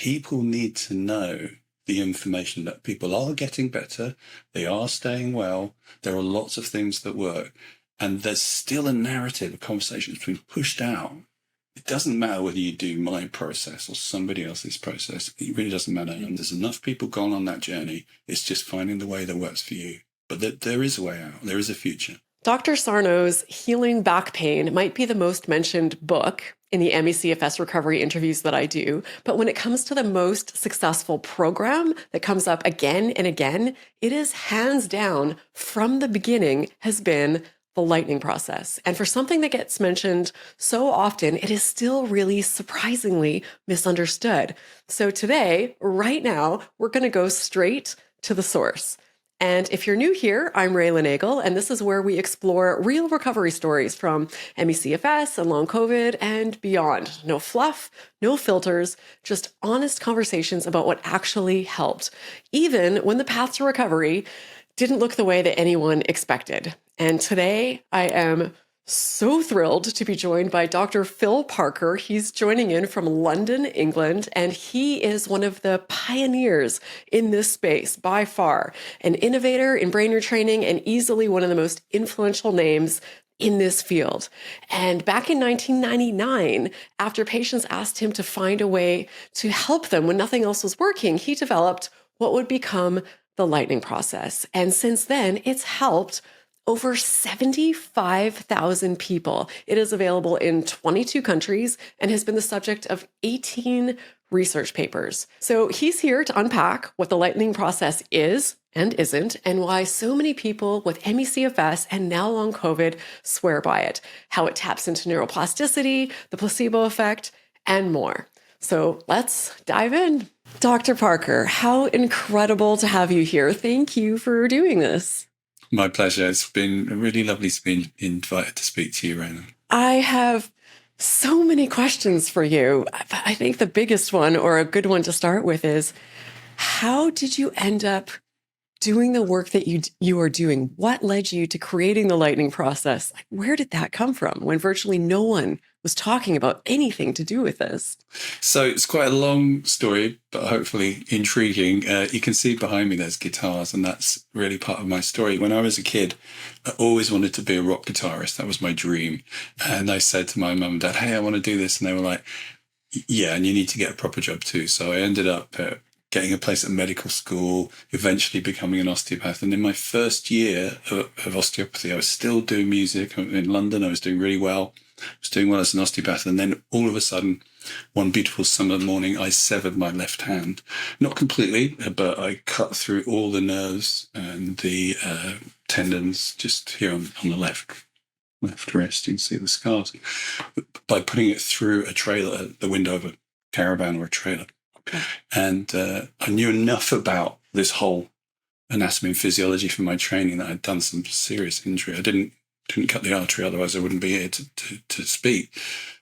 people need to know the information that people are getting better, they are staying well, there are lots of things that work, and there's still a narrative, a conversation that's been pushed out. It doesn't matter whether you do my process or somebody else's process. It really doesn't matter. And there's enough people gone on that journey. It's just finding the way that works for you. But there is a way out. There is a future. Dr. Sarno's Healing Back Pain might be the most mentioned book in the ME/CFS recovery interviews that I do. But when it comes to the most successful program that comes up again and again, it is hands down from the beginning has been the lightning process. And for something that gets mentioned so often, it is still really surprisingly misunderstood. So today, right now, we're going to go straight to the source. And if you're new here, I'm Raelan Agle, and this is where we explore real recovery stories from ME/CFS and Long Covid and beyond. No fluff, no filters, just honest conversations about what actually helped, even when the path to recovery didn't look the way that anyone expected. And today I am so thrilled to be joined by Dr. Phil Parker. He's joining in from London, England, and he is one of the pioneers in this space by far, an innovator in brain retraining and easily one of the most influential names in this field. And back in 1999, after patients asked him to find a way to help them when nothing else was working, he developed what would become the lightning process. And since then, it's helped over 75,000 people. It is available in 22 countries and has been the subject of 18 research papers. So he's here to unpack what the lightning process is and isn't, and why so many people with ME/CFS and now Long Covid swear by it, how it taps into neuroplasticity, the placebo effect, and more. So let's dive in. Dr. Parker, how incredible to have you here. Thank you for doing this. My pleasure. It's been really lovely to be invited to speak to you, Raelan. I have so many questions for you. I think the biggest one, or a good one to start with, is how did you end up doing the work that you are doing? What led you to creating the lightning process? Like, where did that come from when virtually no one was talking about anything to do with this? So it's quite a long story, but hopefully intriguing. You can see behind me there's guitars, and that's really part of my story. When I was a kid, I always wanted to be a rock guitarist. That was my dream. And I said to my mum and dad, hey, I want to do this. And they were like, yeah, and you need to get a proper job too. So I ended up getting a place at medical school, eventually becoming an osteopath. And in my first year of osteopathy, I was still doing music. In London, I was doing really well. I was doing well as an osteopath. And then all of a sudden, one beautiful summer morning, I severed my left hand. Not completely, but I cut through all the nerves and the tendons just here on the left wrist. You can see the scars. By putting it through a trailer, the window of a caravan or a trailer. And I knew enough about this whole anatomy and physiology from my training that I'd done some serious injury. I didn't cut the artery, otherwise I wouldn't be here to speak.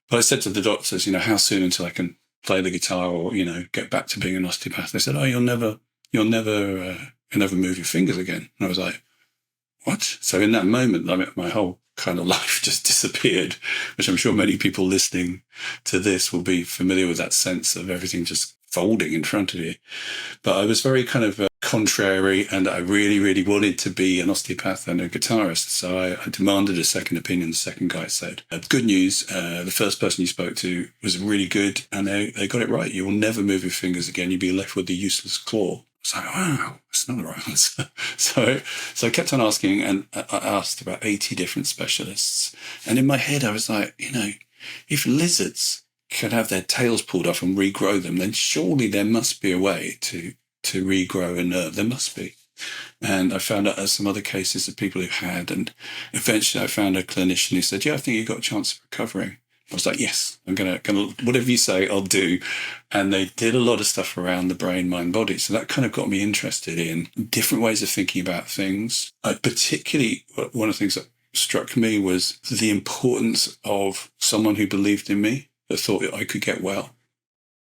But I said to the doctors, how soon until I can play the guitar or, get back to being an osteopath? They said, oh, you'll never move your fingers again. And I was like, what? So in that moment, my whole kind of life just disappeared, which I'm sure many people listening to this will be familiar with, that sense of everything just folding in front of you. But I was very kind of contrary, and I really, really wanted to be an osteopath and a guitarist. So I demanded a second opinion. The second guy said, good news, the first person you spoke to was really good, and they got it right. You will never move your fingers again. You'll be left with a useless claw. So, wow, that's not the right answer. So I kept on asking, and I asked about 80 different specialists. And in my head, I was like, if lizards could have their tails pulled off and regrow them, then surely there must be a way to regrow a nerve. There must be. And I found out some other cases of people who had, and eventually I found a clinician who said, yeah, I think you've got a chance of recovering. I was like, yes, I'm gonna whatever you say, I'll do. And they did a lot of stuff around the brain, mind, body. So that kind of got me interested in different ways of thinking about things. Particularly, one of the things that struck me was the importance of someone who believed in me, that thought that I could get well.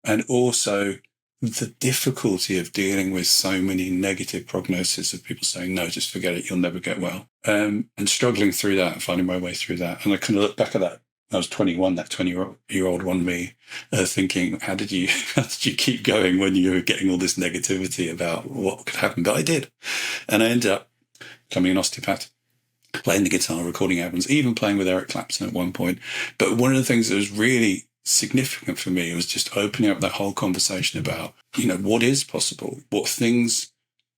And also the difficulty of dealing with so many negative prognoses of people saying, no, just forget it, you'll never get well. And struggling through that and finding my way through that. And I kind of look back at that I was 21, that 20-year-old one me thinking, how did you keep going when you were getting all this negativity about what could happen? But I did. And I ended up becoming an osteopath, playing the guitar, recording albums, even playing with Eric Clapton at one point. But one of the things that was really significant for me was just opening up that whole conversation about, what is possible? What things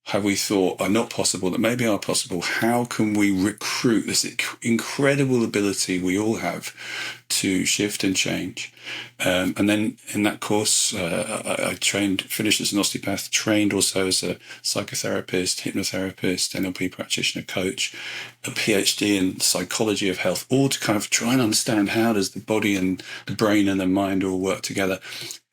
have we thought are not possible that maybe are possible? How can we recruit this incredible ability we all have to shift and change? And then in that course, I finished as an osteopath, trained also as a psychotherapist, hypnotherapist, NLP practitioner, coach, a PhD in psychology of health, all to kind of try and understand how does the body and the brain and the mind all work together.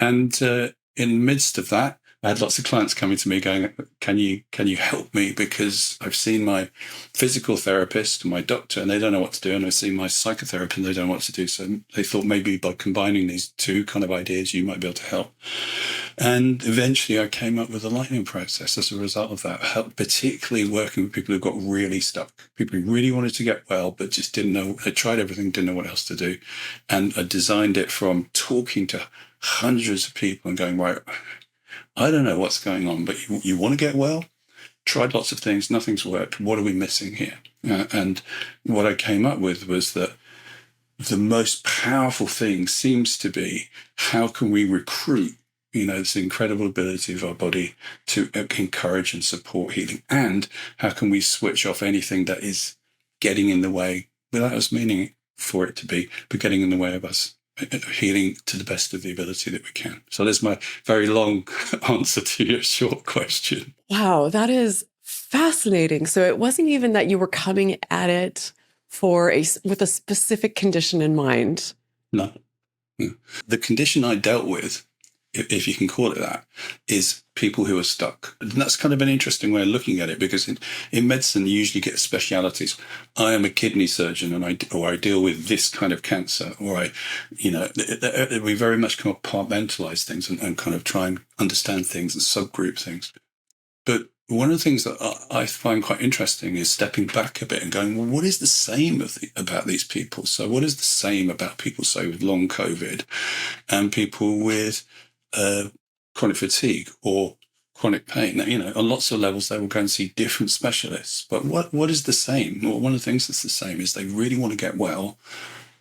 And in the midst of that, I had lots of clients coming to me going, can you help me? Because I've seen my physical therapist, my doctor, and they don't know what to do. And I've seen my psychotherapist and they don't know what to do. So they thought maybe by combining these two kind of ideas, you might be able to help. And eventually I came up with a lightning process as a result of that, helped particularly working with people who got really stuck, people who really wanted to get well, but just didn't know, they tried everything, didn't know what else to do. And I designed it from talking to hundreds of people and going, right, I don't know what's going on, but you want to get well? Tried lots of things, nothing's worked. What are we missing here? And what I came up with was that the most powerful thing seems to be how can we recruit, this incredible ability of our body to encourage and support healing? And how can we switch off anything that is getting in the way without us meaning for it to be, but getting in the way of us healing to the best of the ability that we can. So there's my very long answer to your short question. Wow, that is fascinating. So it wasn't even that you were coming at it with a specific condition in mind. No. The condition I dealt with, if you can call it that, is people who are stuck. And that's kind of an interesting way of looking at it, because in medicine, you usually get specialities. I am a kidney surgeon and I deal with this kind of cancer, or we very much compartmentalize things and kind of try and understand things and subgroup things. But one of the things that I find quite interesting is stepping back a bit and going, well, what is the same about these people? So what is the same about people, say, with long COVID and people with chronic fatigue or chronic pain? Now, on lots of levels, they will go and see different specialists. But what is the same? Well, one of the things that's the same is they really want to get well,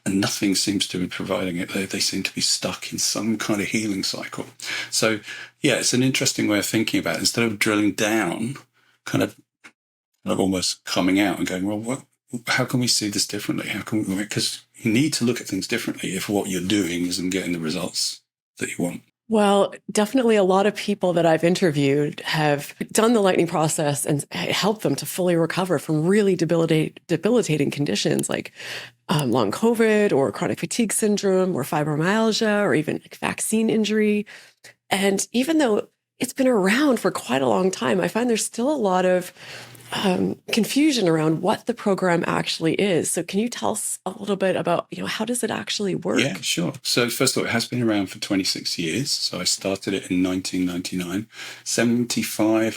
and nothing seems to be providing it. They seem to be stuck in some kind of healing cycle. So, yeah, it's an interesting way of thinking about it. Instead of drilling down, kind of almost coming out and going, well, how can we see this differently? Because you need to look at things differently if what you're doing isn't getting the results that you want. Well, definitely a lot of people that I've interviewed have done the lightning process and helped them to fully recover from really debilitating conditions like long COVID or chronic fatigue syndrome or fibromyalgia or even vaccine injury. And even though it's been around for quite a long time, I find there's still a lot of confusion around what the program actually is. So can you tell us a little bit about, how does it actually work? Yeah, sure. So first of all, it has been around for 26 years. So I started it in 1999.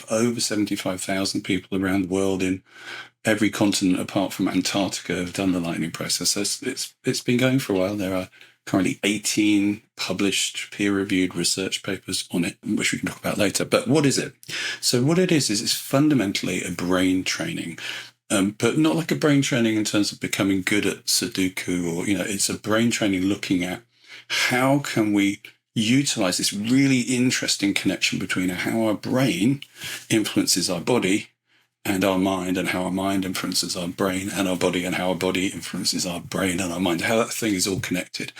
Over 75,000 people around the world in every continent apart from Antarctica have done the lightning process. So it's been going for a while. There are currently 18 published peer-reviewed research papers on it, which we can talk about later. But what is it? So what it is it's fundamentally a brain training, but not like a brain training in terms of becoming good at Sudoku or, it's a brain training looking at how can we utilize this really interesting connection between how our brain influences our body and our mind, and how our mind influences our brain and our body, and how our body influences our brain and our mind, how that thing is all connected.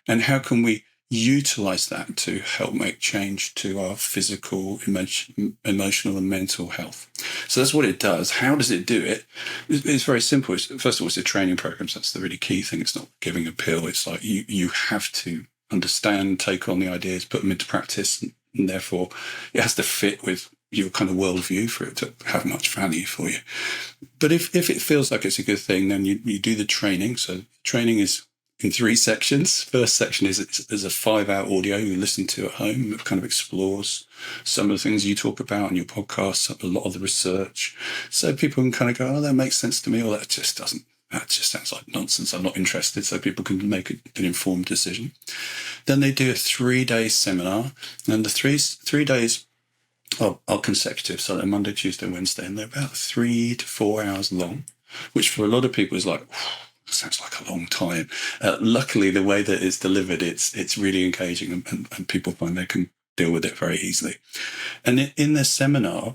And how can we utilize that to help make change to our physical, emotional and mental health? So that's what it does. How does it do it? It's very simple. First of all, it's a training program. So that's the really key thing. It's not giving a pill. It's like you have to understand, take on the ideas, put them into practice, and therefore it has to fit with your kind of worldview for it to have much value for you. But if it feels like it's a good thing, then you do the training. So training is in 3 sections. First section there's a 5-hour audio you listen to at home that kind of explores some of the things you talk about on your podcast, a lot of the research. So people can kind of go, oh, that makes sense to me, or that just doesn't. that just sounds like nonsense. I'm not interested, so people can make an informed decision. Then they do a 3-day seminar, and the three days are consecutive. So they're Monday, Tuesday, Wednesday, and they're about 3 to 4 hours long, which for a lot of people is like, sounds like a long time. Luckily, the way that it's delivered, it's really engaging, and people find they can deal with it very easily. And in this seminar,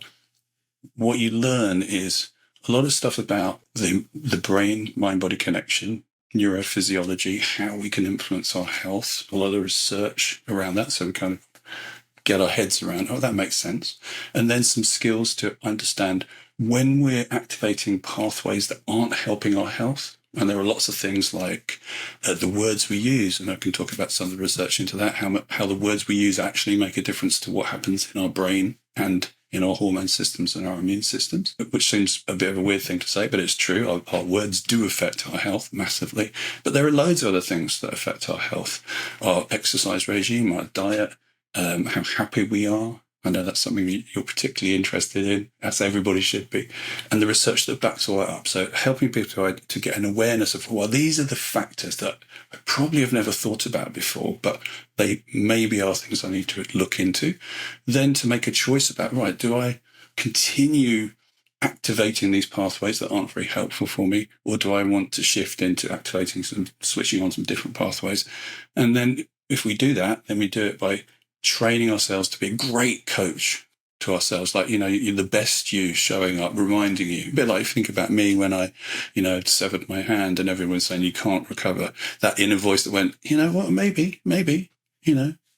what you learn is a lot of stuff about the brain, mind-body connection, neurophysiology, how we can influence our health, a lot of research around that, so we kind of get our heads around, oh, that makes sense. And then some skills to understand when we're activating pathways that aren't helping our health. And there are lots of things like the words we use, and I can talk about some of the research into that, how the words we use actually make a difference to what happens in our brain and in our hormone systems and our immune systems, which seems a bit of a weird thing to say, but it's true. Our words do affect our health massively. But there are loads of other things that affect our health, our exercise regime, our diet, how happy we are. I know that's something you're particularly interested in, as everybody should be, and the research that backs all that up. So helping people to get an awareness of, well, these are the factors that I probably have never thought about before, but they maybe are things I need to look into. Then to make a choice about, right, do I continue activating these pathways that aren't very helpful for me, or do I want to shift into switching on some different pathways? And then if we do that, then we do it by training ourselves to be a great coach to ourselves, like, you're the best you showing up, reminding you. A bit like, think about me when I, severed my hand and everyone's saying you can't recover. That inner voice that went, you know what, maybe,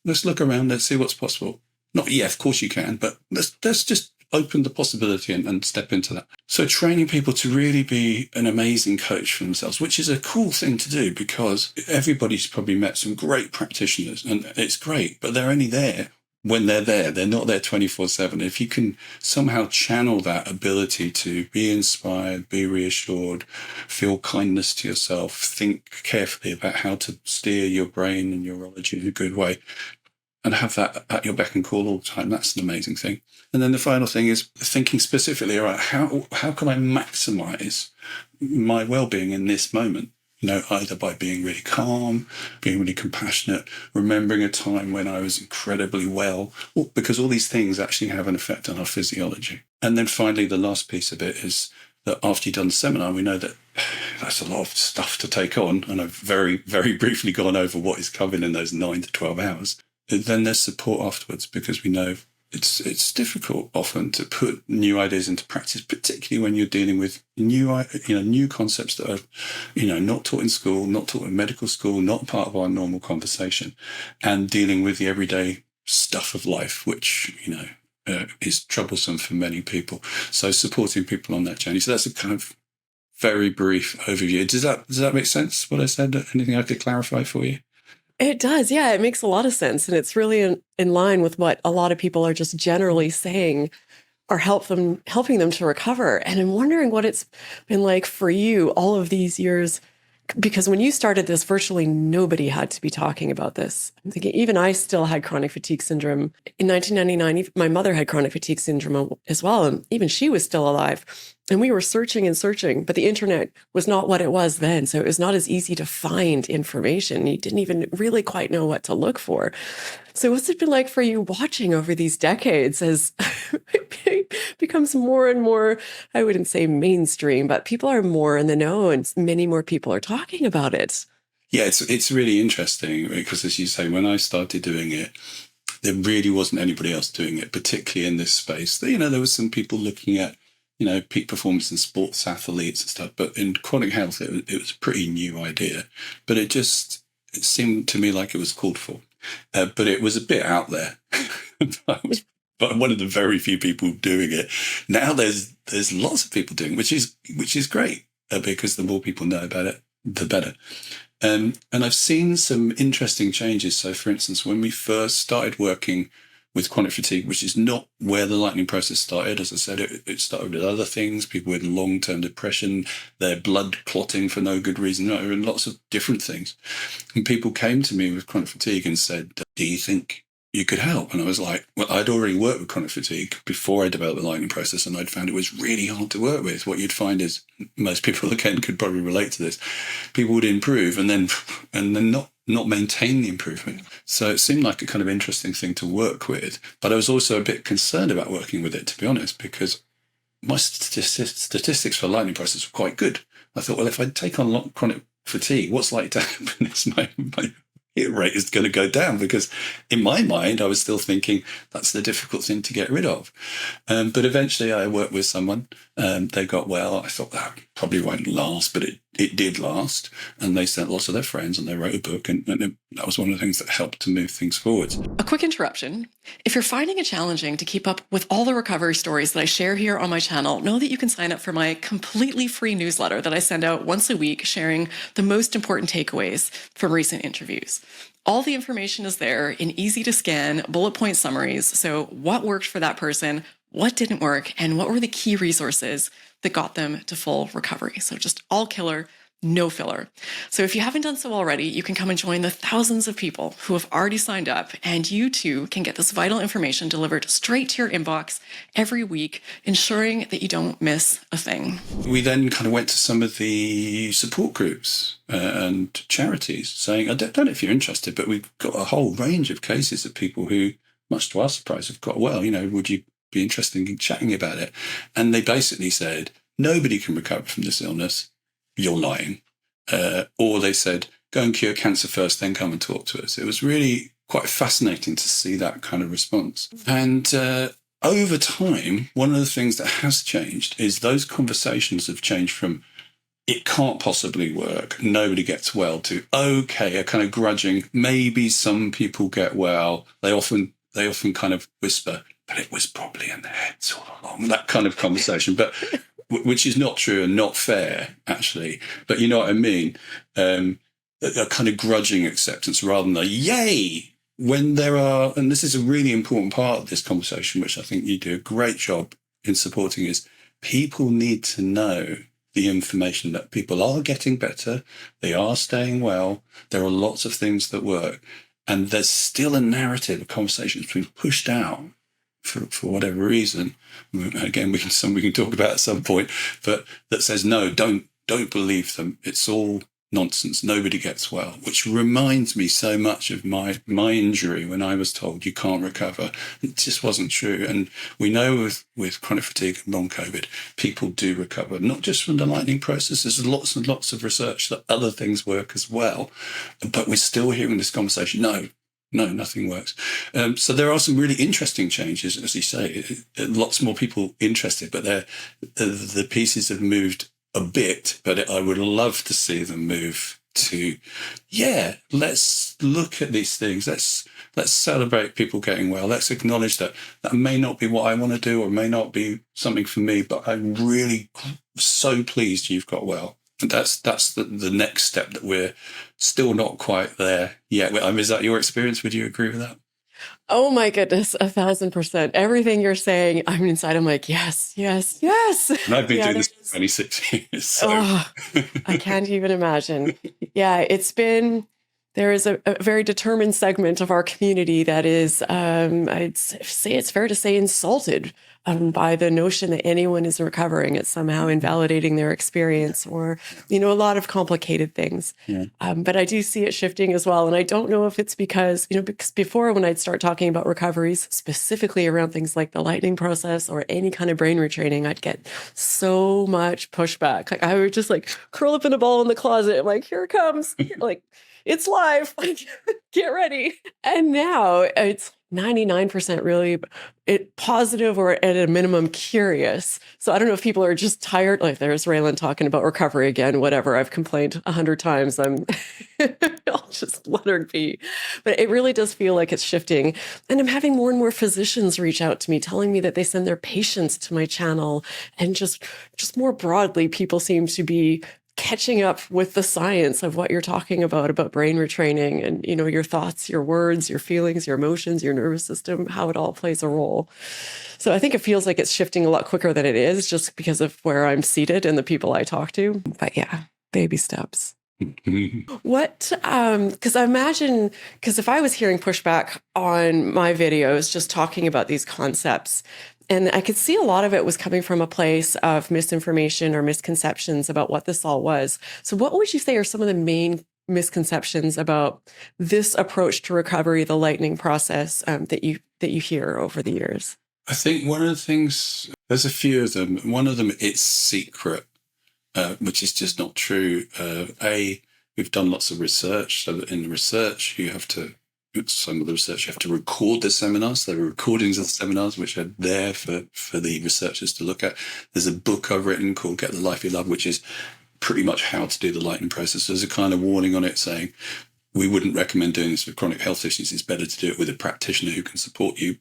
let's look around, let's see what's possible. Not, yeah, of course you can, but let's just open the possibility and step into that. So training people to really be an amazing coach for themselves, which is a cool thing to do, because everybody's probably met some great practitioners, and it's great, but they're only there when they're there. They're not there 24/7. If you can somehow channel that ability to be inspired, be reassured, feel kindness to yourself, think carefully about how to steer your brain and your neurology in a good way, and have that at your beck and call all the time, that's an amazing thing. And then the final thing is thinking specifically, all right, how can I maximize my well-being in this moment? Either by being really calm, being really compassionate, remembering a time when I was incredibly well, because all these things actually have an effect on our physiology. And then finally, the last piece of it is that after you've done the seminar, we know that that's a lot of stuff to take on. And I've very, very briefly gone over what is covered in those 9 to 12 hours. Then there's support afterwards, because we know it's difficult often to put new ideas into practice, particularly when you're dealing with new concepts that are, not taught in school, not taught in medical school, not part of our normal conversation, and dealing with the everyday stuff of life, which, is troublesome for many people. So supporting people on that journey. So that's a kind of very brief overview. Does that make sense, what I said? Anything I could clarify for you? It does. Yeah, it makes a lot of sense. And it's really in line with what a lot of people are just generally saying are helping them to recover. And I'm wondering what it's been like for you all of these years, because when you started this, virtually nobody had to be talking about this. I'm thinking even I still had chronic fatigue syndrome. In 1999, my mother had chronic fatigue syndrome as well. And even she was still alive. And we were searching and searching, but the internet was not what it was then. So it was not as easy to find information. You didn't even really quite know what to look for. So what's it been like for you watching over these decades as it becomes more and more, I wouldn't say mainstream, but people are more in the know and many more people are talking about it? Yeah, it's really interesting, because, as you say, when I started doing it, there really wasn't anybody else doing it, particularly in this space. There was some people looking at, peak performance in sports athletes and stuff, but in chronic health, it was a pretty new idea. But it seemed to me like it was called for. But it was a bit out there. I was but one of the very few people doing it. Now there's lots of people doing it, which is great, because the more people know about it, the better. And I've seen some interesting changes. So, for instance, when we first started working with chronic fatigue, which is not where the lightning process started. As I said, it started with other things, people with long-term depression, their blood clotting for no good reason, and lots of different things. And people came to me with chronic fatigue and said, do you think you could help. And I was like, well, I'd already worked with chronic fatigue before I developed the lightning process, and I'd found it was really hard to work with. What you'd find is most people, again, could probably relate to this. People would improve and then not maintain the improvement. So it seemed like a kind of interesting thing to work with. But I was also a bit concerned about working with it, to be honest, because my statistics for the lightning process were quite good. I thought, well, if I take on chronic fatigue, what's likely to happen is my hit rate is going to go down, because in my mind, I was still thinking that's the difficult thing to get rid of. But eventually I worked with someone, they got well. I thought that probably won't last, but it did last. And they sent lots of their friends and they wrote a book. And that was one of the things that helped to move things forward. A quick interruption. If you're finding it challenging to keep up with all the recovery stories that I share here on my channel, know that you can sign up for my completely free newsletter that I send out once a week, sharing the most important takeaways from recent interviews. All the information is there in easy to scan bullet point summaries. So what worked for that person, what didn't work, and what were the key resources that got them to full recovery. So just all killer, no filler. So if you haven't done so already, you can come and join the thousands of people who have already signed up, and you too can get this vital information delivered straight to your inbox every week, ensuring that you don't miss a thing. We then kind of went to some of the support groups and charities saying, I don't know if you're interested, but we've got a whole range of cases of people who, much to our surprise, have got well. Would you be interested in chatting about it? And they basically said, nobody can recover from this illness. You're lying. Or they said, go and cure cancer first, then come and talk to us. It was really quite fascinating to see that kind of response. And over time, one of the things that has changed is those conversations have changed from it can't possibly work, nobody gets well, to okay, a kind of grudging, maybe some people get well. They often kind of whisper, but it was probably in their heads all along, that kind of conversation. But which is not true and not fair, actually. But you know what I mean? A kind of grudging acceptance rather than a yay when there are, and this is a really important part of this conversation, which I think you do a great job in supporting, is people need to know the information that people are getting better, they are staying well, there are lots of things that work, and there's still a narrative, a conversation that's been pushed out for whatever reason. Again, we can talk about at some point, but that says, no, don't believe them. It's all nonsense. Nobody gets well, which reminds me so much of my injury when I was told you can't recover. It just wasn't true. And we know with chronic fatigue and long COVID, people do recover, not just from the lightning process. There's lots and lots of research that other things work as well. But we're still hearing this conversation, no, nothing works. So there are some really interesting changes, as you say. Lots more people interested, but the pieces have moved a bit. But I would love to see them move to, let's look at these things. Let's celebrate people getting well. Let's acknowledge that may not be what I want to do, or may not be something for me. But I'm really so pleased you've got well. And that's the next step that we're still not quite there yet. Is that your experience? Would you agree with that? Oh my goodness, 1,000%. Everything you're saying, I'm inside. I'm like, yes. And I've been doing this for 26 years. So. I can't even imagine. Yeah, there is a very determined segment of our community that is, I'd say it's fair to say, insulted by the notion that anyone is recovering. It's somehow invalidating their experience, or, a lot of complicated things. Yeah. But I do see it shifting as well. And I don't know if it's because before, when I'd start talking about recoveries, specifically around things like the lightning process or any kind of brain retraining, I'd get so much pushback. Like I would just curl up in a ball in the closet. I'm like, here it comes. It's live. Get ready. And now it's 99% really positive, or at a minimum curious. So I don't know if people are just tired. Like there's Raelan talking about recovery again, whatever. I've complained 100 times. I'll just let her be. But it really does feel like it's shifting. And I'm having more and more physicians reach out to me, telling me that they send their patients to my channel. And just more broadly, people seem to be catching up with the science of what you're talking about brain retraining and, your thoughts, your words, your feelings, your emotions, your nervous system, how it all plays a role. So I think it feels like it's shifting a lot quicker than it is, just because of where I'm seated and the people I talk to. But yeah, baby steps. What, because I imagine, because if I was hearing pushback on my videos just talking about these concepts, and I could see a lot of it was coming from a place of misinformation or misconceptions about what this all was. So, what would you say are some of the main misconceptions about this approach to recovery, the lightning process, that you hear over the years? I think one of the things, there's a few of them. One of them, it's secret, which is just not true. We've done lots of research. So that in the research, some of the research, you have to record the seminars. There are recordings of the seminars which are there for the researchers to look at. There's a book I've written called Get the Life You Love, which is pretty much how to do the lightning process. There's a kind of warning on it saying, we wouldn't recommend doing this for chronic health issues. It's better to do it with a practitioner who can support you.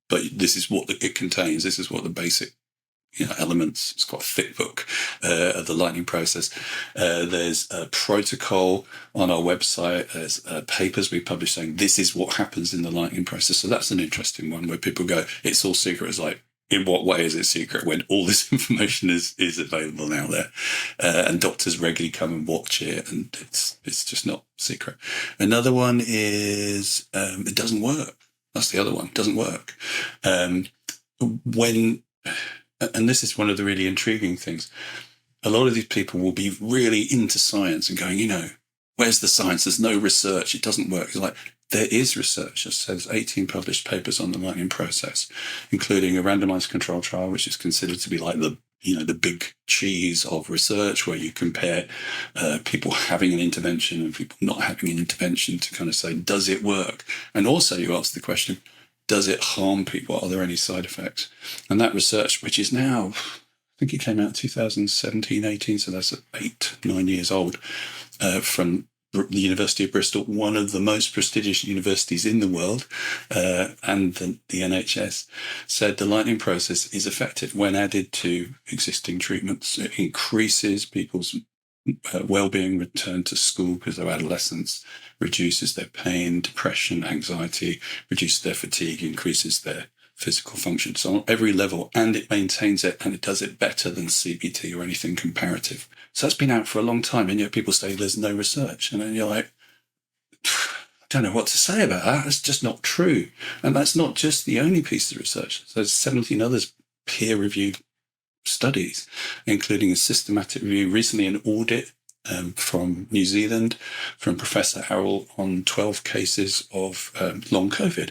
But this is what it contains. This is what the basic elements. It's quite a thick book of the lightning process. There's a protocol on our website. There's papers we publish saying this is what happens in the lightning process. So that's an interesting one where people go, it's all secret. It's like, in what way is it secret when all this information is available out there? And doctors regularly come and watch it, and it's just not secret. Another one is it doesn't work. That's the other one. It doesn't work. And this is one of the really intriguing things. A lot of these people will be really into science and going, where's the science? There's no research. It doesn't work. It's like, there is research. It says 18 published papers on the lightning process, including a randomized control trial, which is considered to be like the big cheese of research, where you compare people having an intervention and people not having an intervention to kind of say, does it work? And also you ask the question, does it harm people? Are there any side effects? And that research, which is now, I think it came out in 2017, 18, so that's 8-9 years old, from the University of Bristol, one of the most prestigious universities in the world, and the NHS, said the lightning process is effective when added to existing treatments. It increases people's well-being, return to school because they're adolescents, reduces their pain, depression, anxiety, reduces their fatigue, increases their physical function. So on every level, and it maintains it, and it does it better than CBT or anything comparative. So that's been out for a long time, and yet people say there's no research. And then you're like, I don't know what to say about that. That's just not true. And that's not just the only piece of research. There's 17 others peer-reviewed studies, including a systematic review, recently an audit from New Zealand, from Professor Agle on 12 cases of long COVID.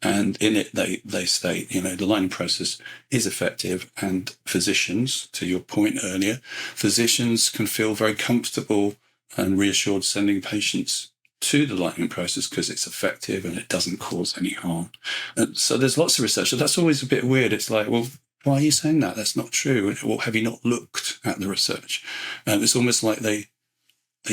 And in it, they state, the lightning process is effective, and physicians, to your point earlier, physicians can feel very comfortable and reassured sending patients to the lightning process because it's effective and it doesn't cause any harm. And so there's lots of research. So that's always a bit weird. It's like, well, why are you saying that? That's not true. Well, have you not looked at the research? It's almost like they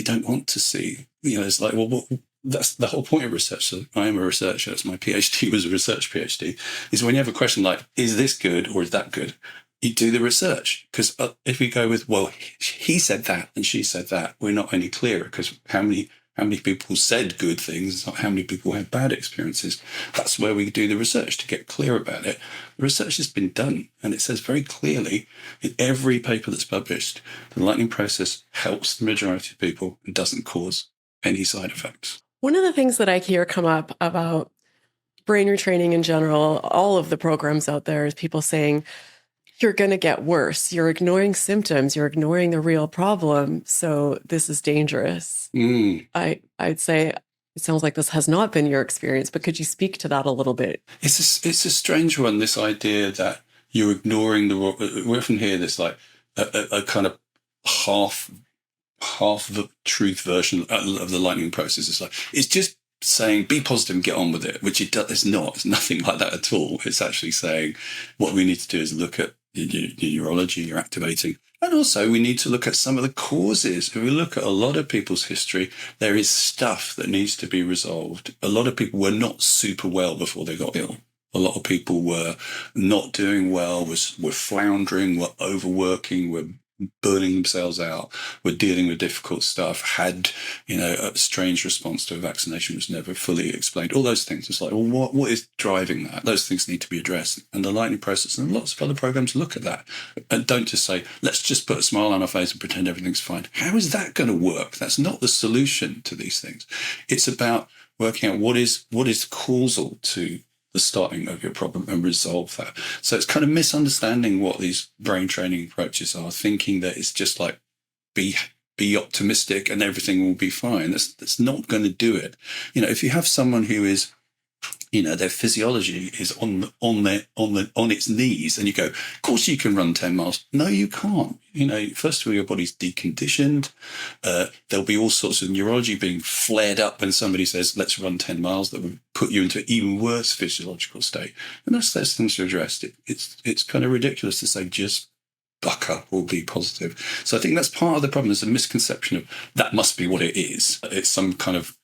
don't want to see. It's like, well, that's the whole point of research. So I am a researcher. That's my PhD, was a research PhD. Is when you have a question like, is this good or is that good? You do the research. Because if we go with, well, he said that and she said that, we're not any clearer, because how many people said good things, not how many people had bad experiences. That's where we do the research to get clear about it. The research has been done, and it says very clearly in every paper that's published, the lightning process helps the majority of people and doesn't cause any side effects. One of the things that I hear come up about brain retraining in general, all of the programs out there, is people saying, you're going to get worse. You're ignoring symptoms. You're ignoring the real problem. So this is dangerous. I'd say it sounds like this has not been your experience, but could you speak to that a little bit? It's a strange one, this idea that you're ignoring we often hear this like a kind of half the truth version of the lightning process. It's just saying be positive and get on with it, which it's not. It's nothing like that at all. It's actually saying what we need to do is look at your neurology, you're activating. And also we need to look at some of the causes. If we look at a lot of people's history, there is stuff that needs to be resolved. A lot of people were not super well before they got ill. A lot of people were not doing well, were floundering, were overworking, were burning themselves out, were dealing with difficult stuff, had, a strange response to a vaccination was never fully explained. All those things. It's like, well, what is driving that? Those things need to be addressed. And the lightning process and lots of other programs look at that. And don't just say, let's just put a smile on our face and pretend everything's fine. How is that going to work? That's not the solution to these things. It's about working out what is causal to the starting of your problem and resolve that. So it's kind of misunderstanding what these brain training approaches are, thinking that it's just like be optimistic and everything will be fine. That's not going to do it. If you have someone who is, their physiology is on its knees, and you go, of course you can run 10 miles. No, you can't. First of all, your body's deconditioned. There'll be all sorts of neurology being flared up when somebody says, let's run 10 miles, that would put you into an even worse physiological state. And those things are addressed. It's kind of ridiculous to say just buck up or be positive. So I think that's part of the problem. There's a misconception of that must be what it is. It's some kind of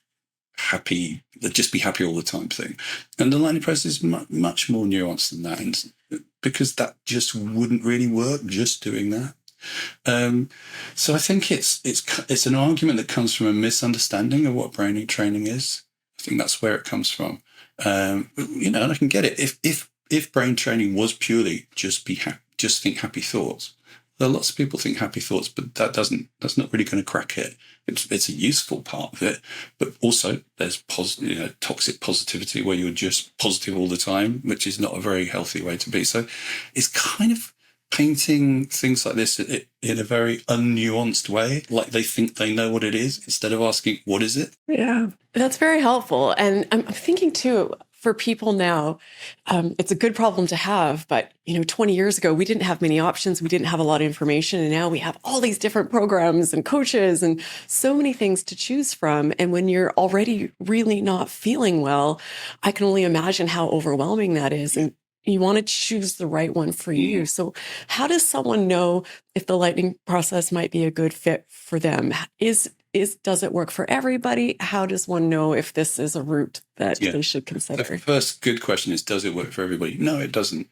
happy, just be happy all the time thing. And the lightning process is much more nuanced than that, and because that just wouldn't really work, just doing that. So I think it's an argument that comes from a misunderstanding of what brain training is. I think that's where it comes from. And I can get it. If brain training was purely just think happy thoughts, there are lots of people think happy thoughts, but that's not really going to crack it. It's a useful part of it, but also there's toxic positivity where you're just positive all the time, which is not a very healthy way to be. So it's kind of painting things like this in a very unnuanced way, like they think they know what it is, instead of asking, what is it? Yeah, that's very helpful. And I'm thinking too, for people now, it's a good problem to have, but 20 years ago, we didn't have many options. We didn't have a lot of information. And now we have all these different programs and coaches and so many things to choose from. And when you're already really not feeling well, I can only imagine how overwhelming that is. And you want to choose the right one for you. So how does someone know if the lightning process might be a good fit for them? Does it work for everybody? How does one know if this is a route that they should consider? The first good question is, does it work for everybody? No, it doesn't.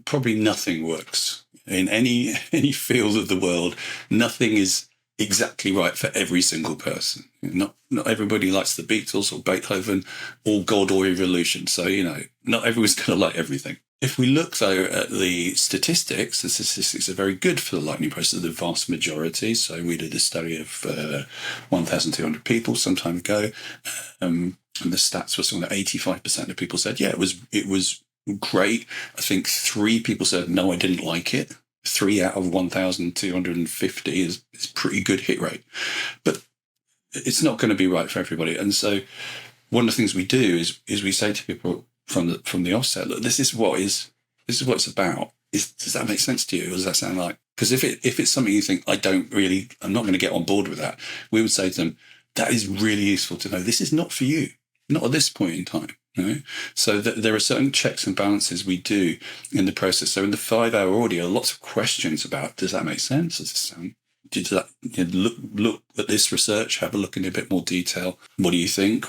Probably nothing works in any field of the world. Nothing is exactly right for every single person. Not everybody likes the Beatles or Beethoven or God or evolution. So, not everyone's going to like everything. If we look, though, at the statistics are very good for the lightning process, the vast majority. So we did a study of 1,200 people some time ago, and the stats were something like 85% of people said, yeah, it was great. I think 3 people said, no, I didn't like it. 3 out of 1,250 is pretty good hit rate. But it's not going to be right for everybody. And so one of the things we do is we say to people from the offset, look, this is what it's about. Does that make sense to you? Or does that sound like, because if it's something you think, I'm not going to get on board with that, we would say to them, that is really useful to know. This is not for you, not at this point in time. So there are certain checks and balances we do in the process. So in the 5-hour audio, lots of questions about, does that make sense? Does it sound, did that, look at this research, have a look in a bit more detail. What do you think?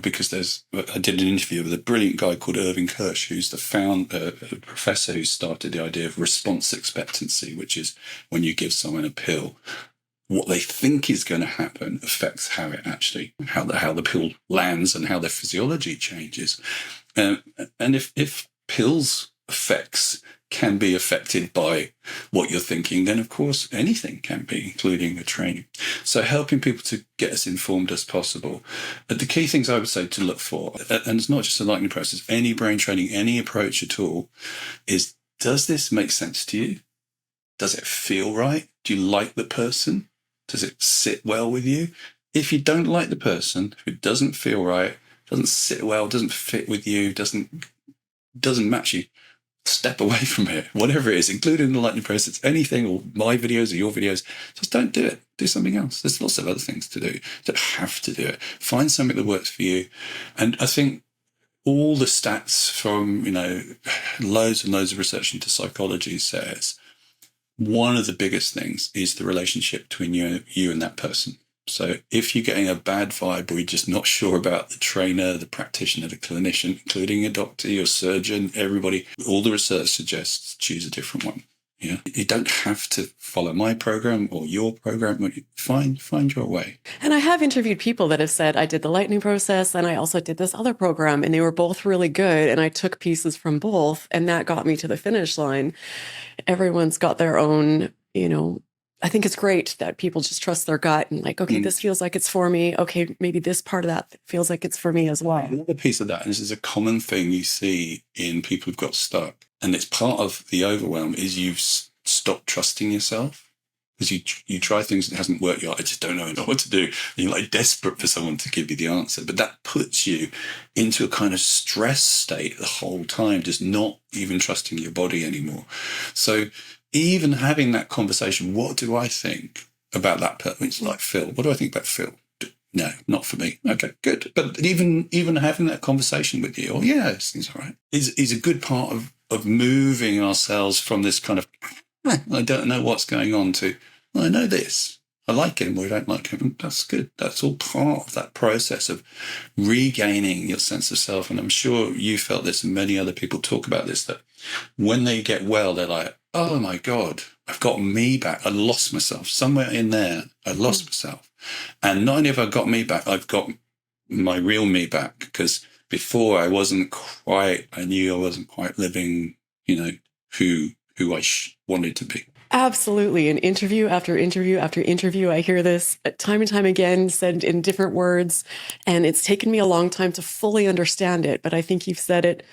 Because I did an interview with a brilliant guy called Irving Kirsch, who's a professor who started the idea of response expectancy, which is when you give someone a pill, what they think is going to happen affects how the pill lands and how their physiology changes. And if pills effects can be affected by what you're thinking, then of course anything can be, including a training. So helping people to get as informed as possible. The key things I would say to look for, and it's not just a lightning process, any brain training, any approach at all, is, does this make sense to you? Does it feel right? Do you like the person? Does it sit well with you? If you don't like the person, if it doesn't feel right, doesn't sit well, doesn't fit with you, doesn't match you, step away from it. Whatever it is, including the lightning process, anything, or my videos or your videos, just don't do it. Do something else. There's lots of other things to do. You don't have to do it. Find something that works for you. And I think all the stats from, loads and loads of research into psychology says one of the biggest things is the relationship between you and that person. So if you're getting a bad vibe, or you're just not sure about the trainer, the practitioner, the clinician, including a doctor, your surgeon, everybody, all the research suggests choose a different one. Yeah, you don't have to follow my program or your program. Find your way. And I have interviewed people that have said, I did the lightning process and I also did this other program, and they were both really good. And I took pieces from both, and that got me to the finish line. Everyone's got their own, I think it's great that people just trust their gut and like, okay, this feels like it's for me. Okay, maybe this part of that feels like it's for me as well. Another piece of that, and this is a common thing you see in people who've got stuck, and it's part of the overwhelm, is you've stopped trusting yourself. Because you try things that hasn't worked, you're like, I just don't know what to do. And you're like desperate for someone to give you the answer. But that puts you into a kind of stress state the whole time, just not even trusting your body anymore. So even having that conversation, what do I think about that person? It's like, Phil, what do I think about Phil? No, not for me. Okay, good. But even having that conversation with you, yeah, things all right, is a good part of moving ourselves from this kind of, I don't know what's going on, to, well, I know this. I like him or I don't like him. That's good. That's all part of that process of regaining your sense of self. And I'm sure you felt this, and many other people talk about this, that when they get well, they're like, oh my God, I've got me back. I lost myself somewhere in there. I lost myself. And not only have I got me back, I've got my real me back, because before I knew I wasn't quite living, who I wanted to be. Absolutely. And interview after interview after interview, I hear this time and time again, said in different words. And it's taken me a long time to fully understand it, but I think you've said it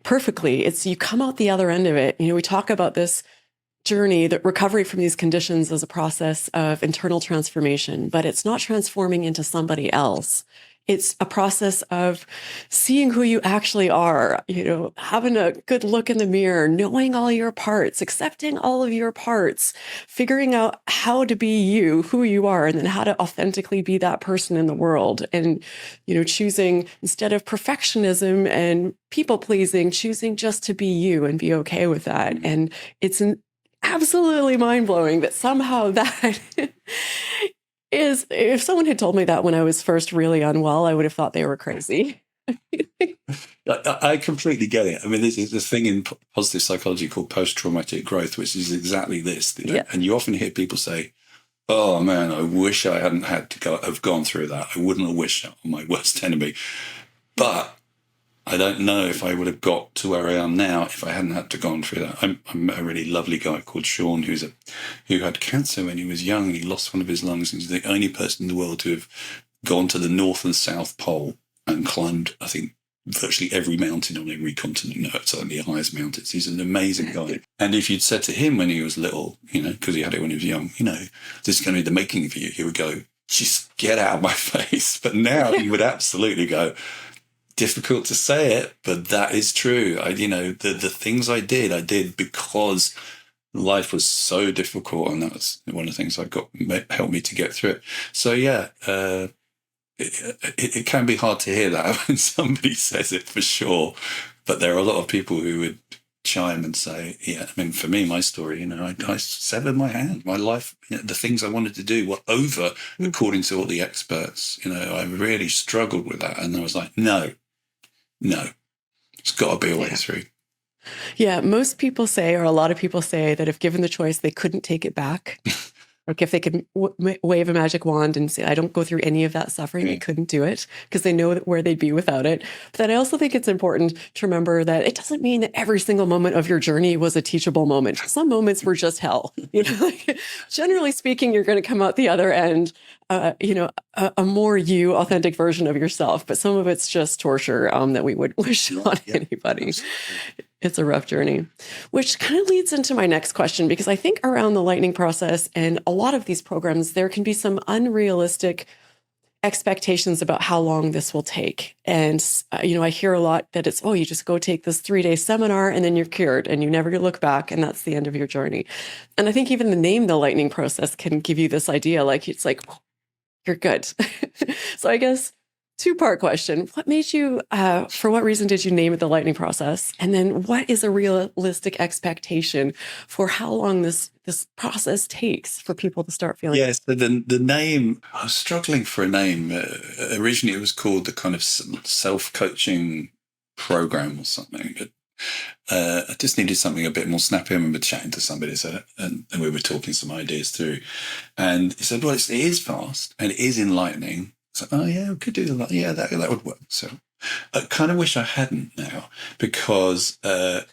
perfectly. It's you come out the other end of it. We talk about this journey, that recovery from these conditions is a process of internal transformation, but it's not transforming into somebody else. It's a process of seeing who you actually are, having a good look in the mirror, knowing all your parts, accepting all of your parts, figuring out how to be you, who you are, and then how to authentically be that person in the world. And, choosing, instead of perfectionism and people pleasing, choosing just to be you and be okay with that. And it's absolutely mind-blowing that somehow that if someone had told me that when I was first really unwell, I would have thought they were crazy. I completely get it. I mean, there's a thing in positive psychology called post-traumatic growth, which is exactly this. Yeah. And you often hear people say, oh man, I wish I hadn't had to have gone through that. I wouldn't have wished that on my worst enemy. But I don't know if I would have got to where I am now if I hadn't had to gone through that. I met a really lovely guy called Sean who had cancer when he was young, and he lost one of his lungs. He's the only person in the world to have gone to the North and South Pole and climbed, I think, virtually every mountain on every continent. No, it's only the highest mountains. He's an amazing guy. And if you'd said to him when he was little, because he had it when he was young, this is going to be the making of you, he would go, just get out of my face. But now he would absolutely go, difficult to say it, but that is true. The things I did because life was so difficult, and that was one of the things helped me to get through it. So yeah, it can be hard to hear that when somebody says it, for sure. But there are a lot of people who would chime and say, yeah, I mean, for me, my story, I severed my hand. My life, the things I wanted to do were over, according to all the experts. I really struggled with that. And I was like, no, it's got to be a way through. Yeah, most people say, or a lot of people say, that if given the choice, they couldn't take it back. Like if they could wave a magic wand and say, I don't go through any of that suffering, they couldn't do it because they know where they'd be without it. But then I also think it's important to remember that it doesn't mean that every single moment of your journey was a teachable moment. Some moments were just hell. Generally speaking, you're going to come out the other end, a more you, authentic version of yourself. But some of it's just torture that we would wish on anybody. It's a rough journey, which kind of leads into my next question, because I think around the lightning process and a lot of these programs, there can be some unrealistic expectations about how long this will take. And, I hear a lot that it's, you just go take this 3-day seminar and then you're cured and you never look back and that's the end of your journey. And I think even the name, the lightning process, can give you this idea, it's like, you're good. So I guess 2-part question. What made you, for what reason did you name it the lightning process? And then what is a realistic expectation for how long this process takes for people to start feeling? Yes, the name, I was struggling for a name. Originally it was called the kind of self-coaching program or something. But I just needed something a bit more snappy. I remember chatting to somebody, and we were talking some ideas through, and he said, "Well, it is fast and it is enlightening." So, oh yeah, we could do that. Yeah, that would work. So, I kind of wish I hadn't now, because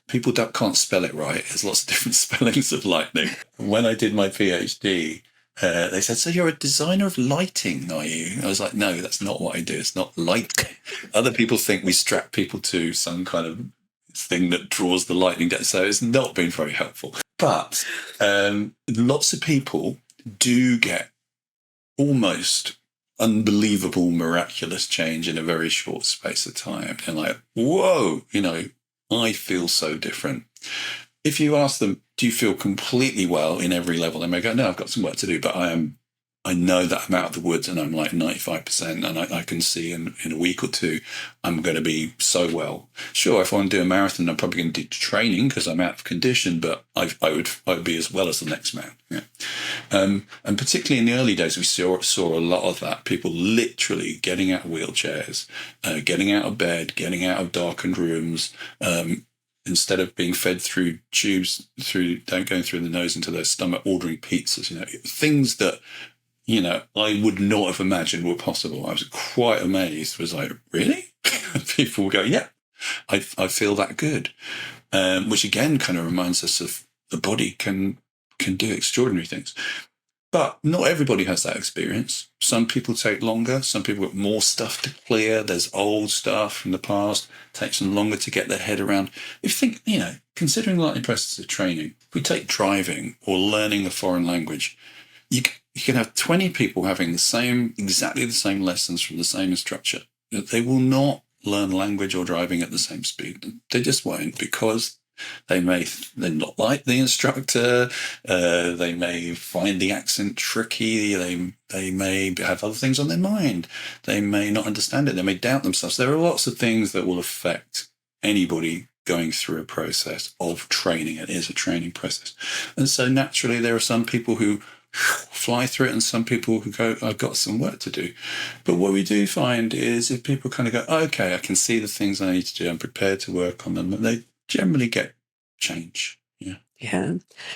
people can't spell it right. There's lots of different spellings of lightning. When I did my PhD, they said, "So you're a designer of lighting, are you?" I was like, "No, that's not what I do. It's not lighting." Other people think we strap people to some kind of thing that draws the lightning down. So it's not been very helpful. But lots of people do get almost unbelievable, miraculous change in a very short space of time. And like, whoa, I feel so different. If you ask them, do you feel completely well in every level? They may go, no, I've got some work to do, but I know that I'm out of the woods and I'm like 95%, and I can see in a week or two, I'm going to be so well. Sure, if I want to do a marathon, I'm probably going to do training because I'm out of condition, but I would be as well as the next man. Yeah. And particularly in the early days, we saw a lot of that. People literally getting out of wheelchairs, getting out of bed, getting out of darkened rooms, instead of being fed through tubes, going through the nose into their stomach, ordering pizzas, things that, I would not have imagined were possible. I was quite amazed. I was like, really? People would go, yeah, I feel that good. Which again kind of reminds us of the body can do extraordinary things. But not everybody has that experience. Some people take longer. Some people have more stuff to clear. There's old stuff from the past. It takes them longer to get their head around. If you think, considering lightning process of training, if we take driving or learning a foreign language, you can have 20 people having exactly the same lessons from the same instructor. They will not learn language or driving at the same speed. They just won't, because they not like the instructor. They may find the accent tricky. They may have other things on their mind. They may not understand it. They may doubt themselves. There are lots of things that will affect anybody going through a process of training. It is a training process. And so naturally there are some people who fly through it and some people who go, I've got some work to do. But what we do find is if people kind of go, okay, I can see the things I need to do, I'm prepared to work on them, they generally get change. Yeah.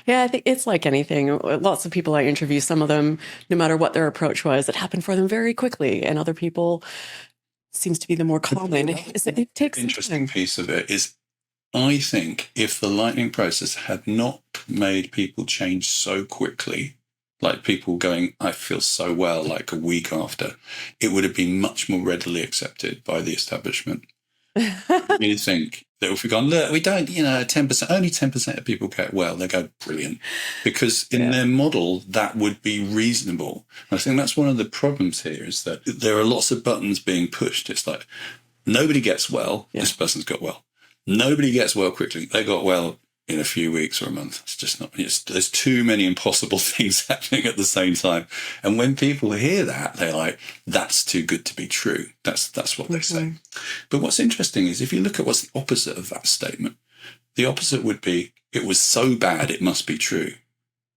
I think it's like anything. Lots of people I interview, some of them, no matter what their approach was, it happened for them very quickly. And other people seems to be the more common. It takes interesting piece of it is, I think if the lightning process had not made people change so quickly, like people going, I feel so well, like a week after, it would have been much more readily accepted by the establishment. I really think that if we've gone, look, we don't, 10%, only 10% of people get well, they go, brilliant. Because in their model, that would be reasonable. And I think that's one of the problems here, is that there are lots of buttons being pushed. It's like, nobody gets well, this person's got well. Nobody gets well quickly, they got well in a few weeks or a month. It's just not, there's too many impossible things happening at the same time. And when people hear that, they're like, that's too good to be true. That's what they say. But what's interesting is if you look at what's the opposite of that statement, the opposite would be, it was so bad, it must be true.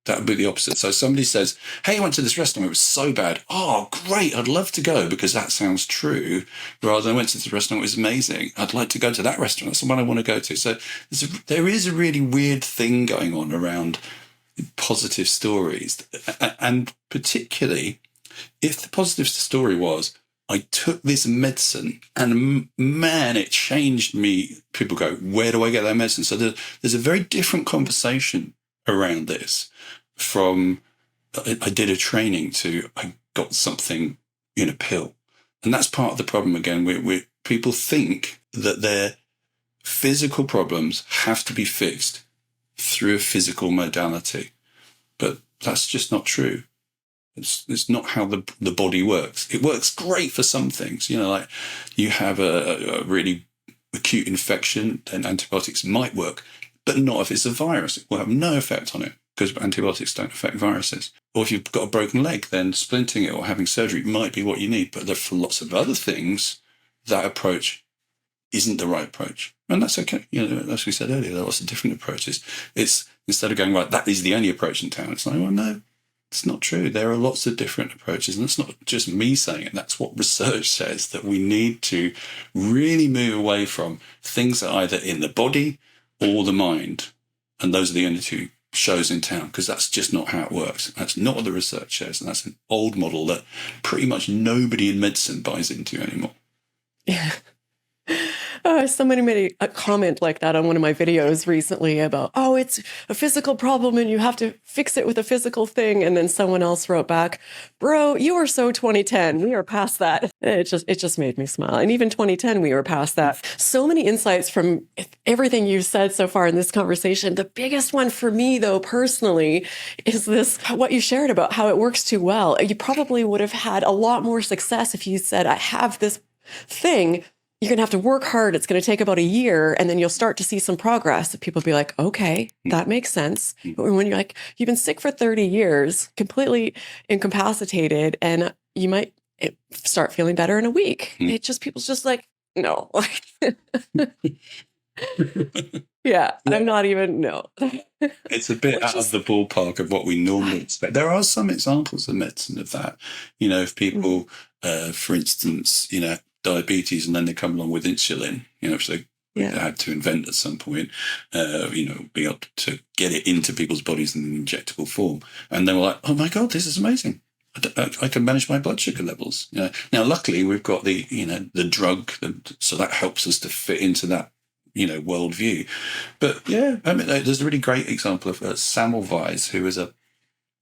That would be the opposite. So somebody says, hey, I went to this restaurant, it was so bad. Oh, great, I'd love to go because that sounds true. Rather than I went to this restaurant, it was amazing. I'd like to go to that restaurant. That's the one I want to go to. So there is a really weird thing going on around positive stories. And particularly if the positive story was, I took this medicine and man, it changed me. People go, where do I get that medicine? So there's a very different conversation around this, from I did a training to I got something in a pill. And that's part of the problem again. People think that their physical problems have to be fixed through a physical modality. But that's just not true. It's not how the body works. It works great for some things. Like you have a really acute infection, then antibiotics might work, but not if it's a virus. It will have no effect on it because antibiotics don't affect viruses. Or if you've got a broken leg, then splinting it or having surgery might be what you need. But for lots of other things, that approach isn't the right approach. And that's okay. As we said earlier, there are lots of different approaches. It's instead of going, right, that is the only approach in town. It's like, well, no, It's not true. There are lots of different approaches, and it's not just me saying it. That's what research says, that we need to really move away from things that are either in the body or the mind. And those are the only two shows in town, because that's just not how it works. That's not what the research says. And that's an old model that pretty much nobody in medicine buys into anymore. Yeah. Somebody made a comment like that on one of my videos recently about, oh, it's a physical problem and you have to fix it with a physical thing. And then someone else wrote back, bro, you are so 2010. We are past that. It just made me smile. And even 2010, we were past that. So many insights from everything you've said so far in this conversation. The biggest one for me, though, personally, is what you shared about how it works too well. You probably would have had a lot more success if you said, I have this thing. You're going to have to work hard. It's going to take about a year, and then you'll start to see some progress. People will be like, okay, that makes sense. But when you're like, you've been sick for 30 years, completely incapacitated, and you might start feeling better in a week. People's just like, no. Yeah, I'm not even, no. It's a bit out of the ballpark of what we normally expect. There are some examples of medicine of that. If people, for instance, diabetes, and then they come along with insulin, which they had to invent at some point, be able to get it into people's bodies in an injectable form. And they were like, oh my God, this is amazing. I can manage my blood sugar levels. Now, luckily, we've got the drug, so that helps us to fit into that, worldview. But yeah, I mean, there's a really great example of Semmelweis, who was a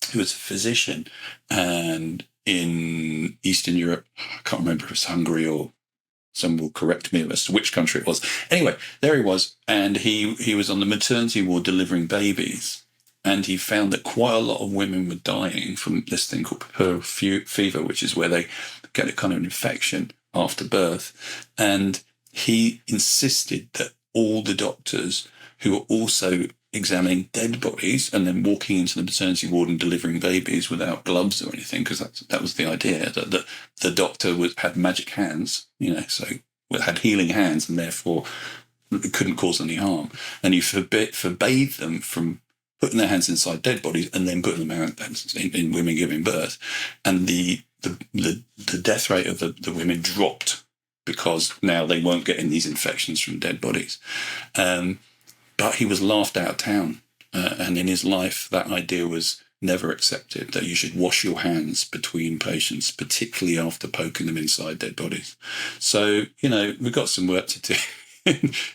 physician, and in Eastern Europe, I can't remember if it was Hungary, or someone will correct me as to which country it was. Anyway, there he was, and he was on the maternity ward delivering babies, and he found that quite a lot of women were dying from this thing called puerperal fever, which is where they get a kind of infection after birth. And he insisted that all the doctors who were also examining dead bodies and then walking into the maternity ward and delivering babies without gloves or anything, because that was the idea, that the doctor had magic hands, so had healing hands, and therefore it couldn't cause any harm. And he forbade them from putting their hands inside dead bodies and then putting them out in women giving birth. And the death rate of the women dropped, because now they weren't getting these infections from dead bodies. But he was laughed out of town. And in his life, that idea was never accepted, that you should wash your hands between patients, particularly after poking them inside dead bodies. So, we've got some work to do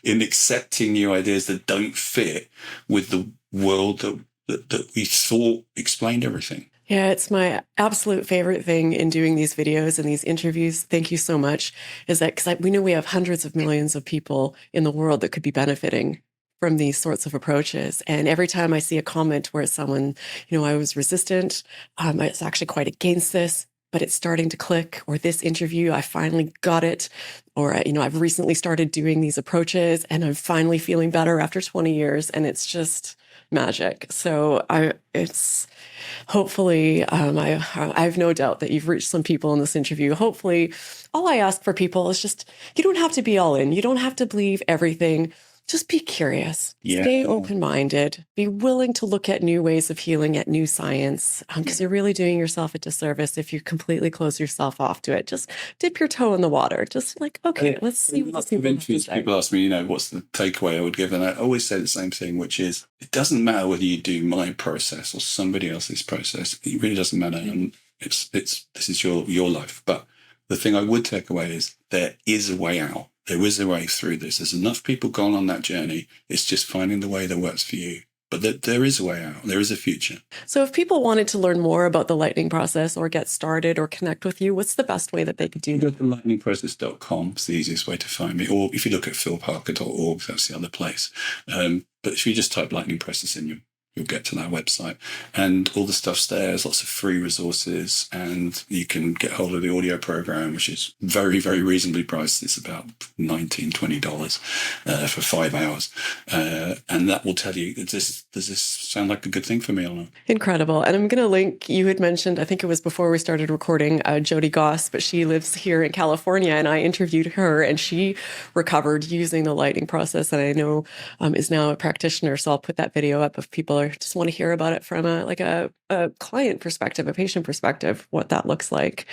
in accepting new ideas that don't fit with the world that we thought explained everything. Yeah, it's my absolute favorite thing in doing these videos and these interviews. Thank you so much. Is that because we know we have hundreds of millions of people in the world that could be benefiting from these sorts of approaches. And every time I see a comment where someone, I was resistant, I was actually quite against this, but it's starting to click, or this interview, I finally got it, or, I've recently started doing these approaches and I'm finally feeling better after 20 years. And it's just magic. So hopefully, I have no doubt that you've reached some people in this interview. Hopefully, all I ask for people is just, you don't have to be all in. You don't have to believe everything. Just be curious, stay open-minded, be willing to look at new ways of healing, at new science, because you're really doing yourself a disservice if you completely close yourself off to it. Just dip your toe in the water. Just like, okay, let's see what people ask me, what's the takeaway I would give? And I always say the same thing, which is, it doesn't matter whether you do my process or somebody else's process. It really doesn't matter. And this is your life. But the thing I would take away is there is a way out. There is a way through this. There's enough people gone on that journey. It's just finding the way that works for you. But there is a way out. There is a future. So if people wanted to learn more about the lightning process, or get started, or connect with you, what's the best way that they could do that? Go to lightningprocess.com. It's the easiest way to find me. Or if you look at philparker.org, that's the other place. But if you just type Lightning Process in, you'll get to that website, and all the stuff's there. There's lots of free resources, and you can get hold of the audio program, which is very, very reasonably priced. It's about $19, $20 for 5 hours. And that will tell you, does this sound like a good thing for me or not? Incredible. And I'm going to link, you had mentioned, I think it was before we started recording, Jody Goss, but she lives here in California, and I interviewed her, and she recovered using the lightning process, and I know is now a practitioner. So I'll put that video up if people Longhauler. Just want to hear about it from a client perspective, a patient perspective, what that looks like.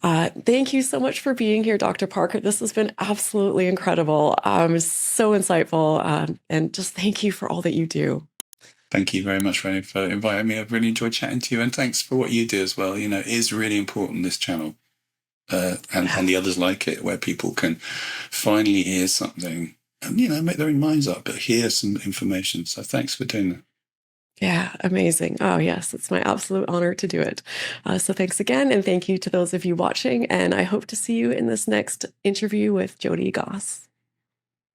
Thank you so much for being here, Dr. Parker. This has been absolutely incredible. So insightful. And just thank you for all that you do. Thank you very much, Ray, for inviting me. I've really enjoyed chatting to you, and thanks for what you do as well. You know, it is really important, this channel, and the others like it, where people can finally hear something and, you know, make their own minds up, but hear some information. So thanks for doing that. Yeah, amazing. Oh, yes, it's my absolute honor to do it. So thanks again. And thank you to those of you watching. And I hope to see you in this next interview with Jody Goss.